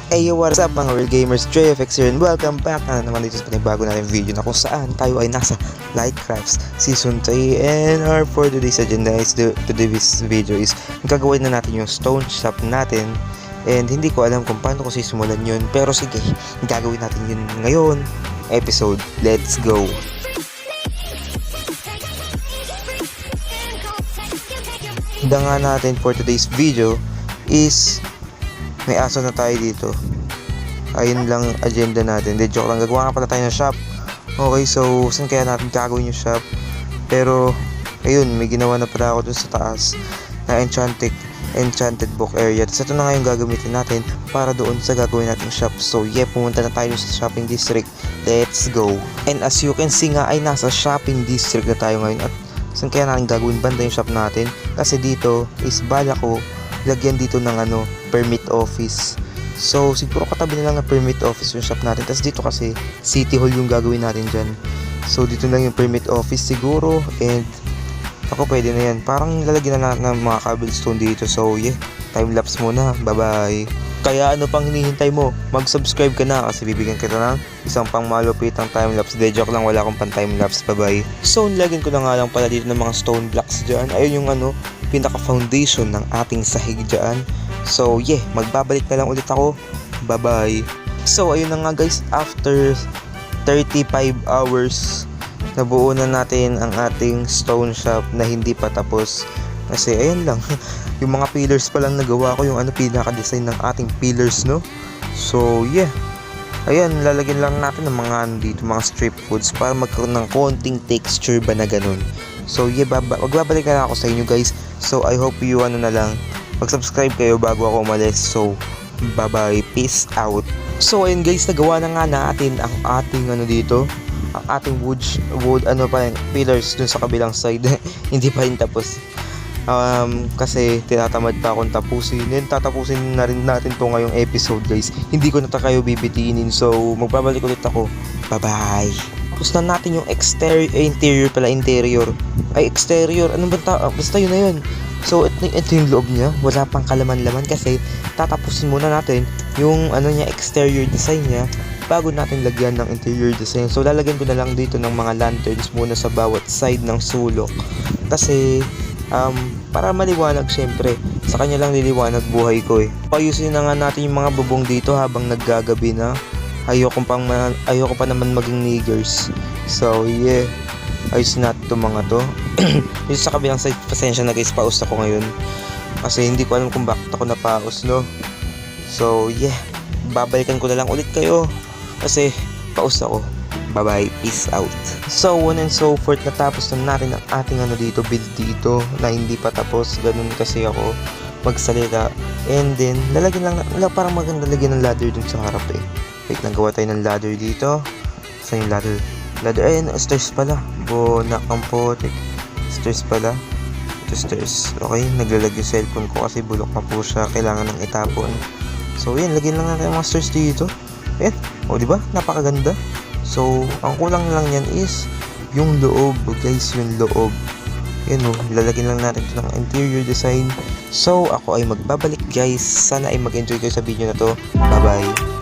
Hey, what's up mga real gamers, JFX here and welcome back na naman dito sa panibago natin video na kung saan tayo ay nasa Lightcrafts Season 3. And for today's agenda is today's video is gagawin na natin yung stone shop natin. And hindi ko alam kung paano ko sisimulan yun, pero sige, gagawin natin yun ngayon episode. Let's go! Handa nga natin for today's video is may aso na tayo dito. Ayun lang agenda natin. De joke lang, gagawa nga pala tayo ng shop. Okay, so saan kaya natin gagawin yung shop? Pero ayun, may ginawa na pala ako dun sa taas na enchanted book area. So ito na nga yung gagamitin natin para doon sa gagawin nating shop. So yeah, pumunta na tayo sa shopping district. Let's go. And as you can see nga ay nasa shopping district na tayo ngayon. At saan kaya natin gagawin banda yung shop natin? Kasi dito is bala ko lagyan dito ng permit office. So siguro katabi na lang ng permit office yung shop natin. Tapos dito kasi city hall yung gagawin natin dyan. So dito lang yung permit office siguro. And ako pwede na yan. Parang lalagyan na lang ng mga cobblestone dito. So yeah, time lapse muna. Bye bye. Kaya ano pang hinihintay mo? Mag-subscribe ka na kasi bibigyan kita ng isang pang malupitang time-lapse. De joke lang, wala akong pang time-lapse. Bye-bye. So, nilagyan ko na nga lang pala dito ng mga stone blocks dyan. Ayun yung pinaka-foundation ng ating sahig dyan. So, yeah, magbabalik na lang ulit ako. Bye-bye. So, ayun na nga guys, after 35 hours, nabuo na natin ang ating stone shop na hindi pa tapos. Kasi ayun lang, yung mga pillars pa lang nagawa ko, yung pinaka-design ng ating pillars, no? So yeah, ayan, lalagyan lang natin ng mga dito, mga strip foods para magkaroon ng konting texture ba na ganun. So yeah, magbabalik na lang ako sa inyo guys. So I hope you na lang mag-subscribe kayo bago ako umalis. So bye bye, peace out. So ayun guys, nagawa na nga natin ang ating dito, ang ating wood pillars dun sa kabilang side. Hindi pa rin tapos. Kasi tinatamad pa akong tapusin. And tatapusin na rin natin to ngayong episode guys. Hindi ko na kayo bibitinin. So magbabalik ulit ako. Bye bye. Tapos na natin yung interior. Ay exterior. Ano ba basta yun na yun. So ito yung loob niya. Wala pang kalaman-laman kasi tatapusin muna natin yung niya, exterior design niya bago natin lagyan ng interior design. So lalagyan ko na lang dito ng mga lanterns muna sa bawat side ng sulok. Kasi para maliwanag, syempre sa kanya lang liliwanag buhay ko eh. Ayusin na nga natin yung mga bubong dito habang naggagabi na. Ayoko pa naman maging niggers. So yeah, ayusin natin itong mga to. Dito sa kabilang side, pasensya na guys, paus ako ngayon kasi hindi ko alam kung bakit ako napaus, no? So yeah, babalikan ko na lang ulit kayo kasi paus ako. Bye bye, peace out. So on and so forth, natapos na natin ang ating dito, build dito na hindi pa tapos. Ganun kasi ako magsalita. And then lalagyan lang parang maganda lagyan ng ladder dun sa harap eh. Wait, nagawa tayo ng ladder dito. Saan yung ladder? Ayun, stairs pala. Bonak ang potik. Stairs pala. Ito stairs. Okay, naglalag yung cellphone ko kasi bulok na po siya. Kailangan ng itapon. So yan, lagyan lang natin mga stairs dito. Ayan, o diba? Napakaganda. So, ang kulang lang yan is yung loob, guys, yung loob. Yan o, lalagyan lang natin ito ng interior design. So, ako ay magbabalik guys. Sana ay mag-enjoy kayo sa video na to. Bye-bye.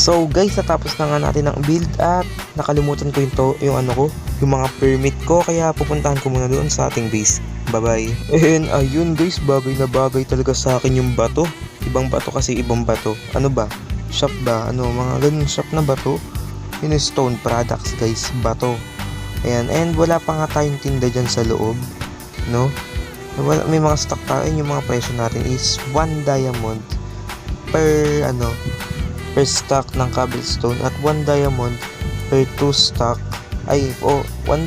So guys, natapos na nga natin ang build at nakalimutan ko yung mga permit ko, kaya pupuntahan ko muna doon sa ating base. Bye bye. And ayun guys, bagay na bagay talaga sa akin yung bato. Ibang bato kasi ibang bato. Ano ba? Shop ba? Mga ganun shop na bato. Yun yung stone products guys, bato. Ayan, and wala pa nga tayong tinda dyan sa loob, no? May mga stock tayo. Yung mga presyo natin is 1 diamond per stock ng cobblestone at 1 diamond per 2 stock 1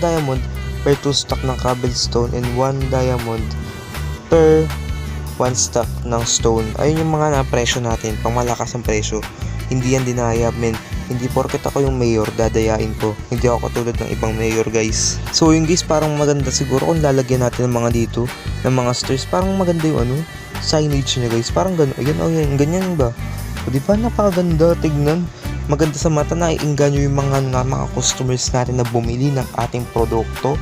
diamond per 2 stock ng cobblestone and 1 diamond per 1 stock ng stone. Ayun yung mga na presyo natin, pang malakas ang presyo. Hindi yan dinaya men. Hindi porket ako yung mayor, dadayain ko. Hindi ako katulad ng ibang mayor guys. So yun guys, parang maganda siguro kung lalagyan natin ng mga dito, ng mga stairs. Parang maganda yung signage niya guys. Parang gano'n, ayun, ganyan ba? O di ba napakaganda tignan? Maganda sa mata, naiinganyo yung mga customers natin na bumili ng ating produkto.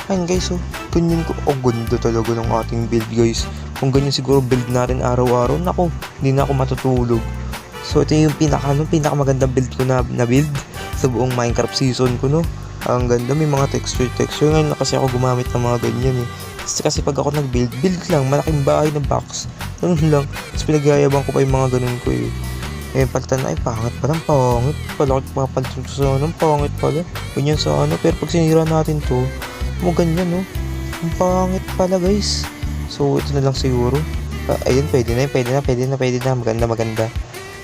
Ayun guys, ganyan ko. Ganda talaga ng ating build guys. Kung ganyan siguro build natin araw-araw, nako, hindi na ako matutulog. So ito yung pinakamagandang build ko na build sa buong Minecraft season ko, no. Ang ganda, may mga texture. Ngayon na kasi ako gumamit ng mga ganyan eh. Kasi pag ako nag-build lang, malaking bahay na box. Ganun lang. Tapos pinagyayabang ko pa yung mga ganun ko eh. Eh, palitan na, pangit pala, pangit. Palakit papalitan ko sa pangit pala. Ganyan sa pero pag sinira natin to, ganyan, no. Ang pangit pala guys. So ito na lang siguro. Ayun, pwede na. Maganda.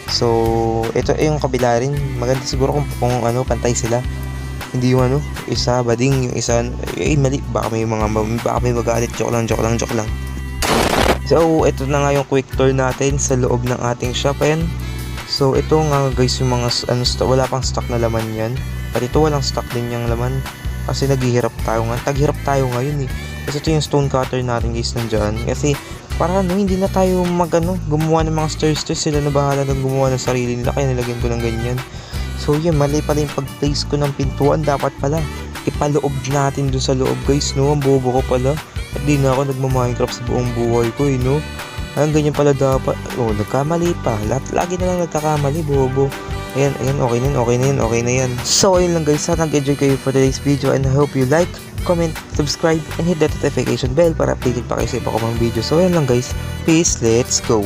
So, ito yung kabila rin. Maganda siguro kung pantay sila. Hindi yung isa bading, yung isa mali. Baka may magalit. Joke lang. So, ito na nga yung quick tour natin sa loob ng ating shop. Ayan. So, ito nga guys yung mga wala pang stock na laman yan. At ito walang stock din yung laman. Kasi taghirap tayo ngayon eh. Kasi ito yung stone cutter natin guys nandyan. Kasi para hindi na tayo gumawa ng mga stairs. Sila na bahala ng gumawa ng sarili nila, kaya nilagyan ko ng ganyan. So yan, mali pala yung pag-place ko ng pintuan. Dapat pala ipaloob natin dun sa loob guys, no. Ang bobo ko pala. At di na ako nagma-Minecraft sa buong buhay ko no. Ang ganyan pala dapat. Nagkamali pa. Lagi na lang nagkakamali, bobo. Ayan, okay na yan. So ayun lang guys, sana nag-enjoy kayo for today's video, and I hope you like, comment, subscribe, and hit that notification bell para updated pa kayo sa iba ko mga video. So ayun lang guys, peace, let's go!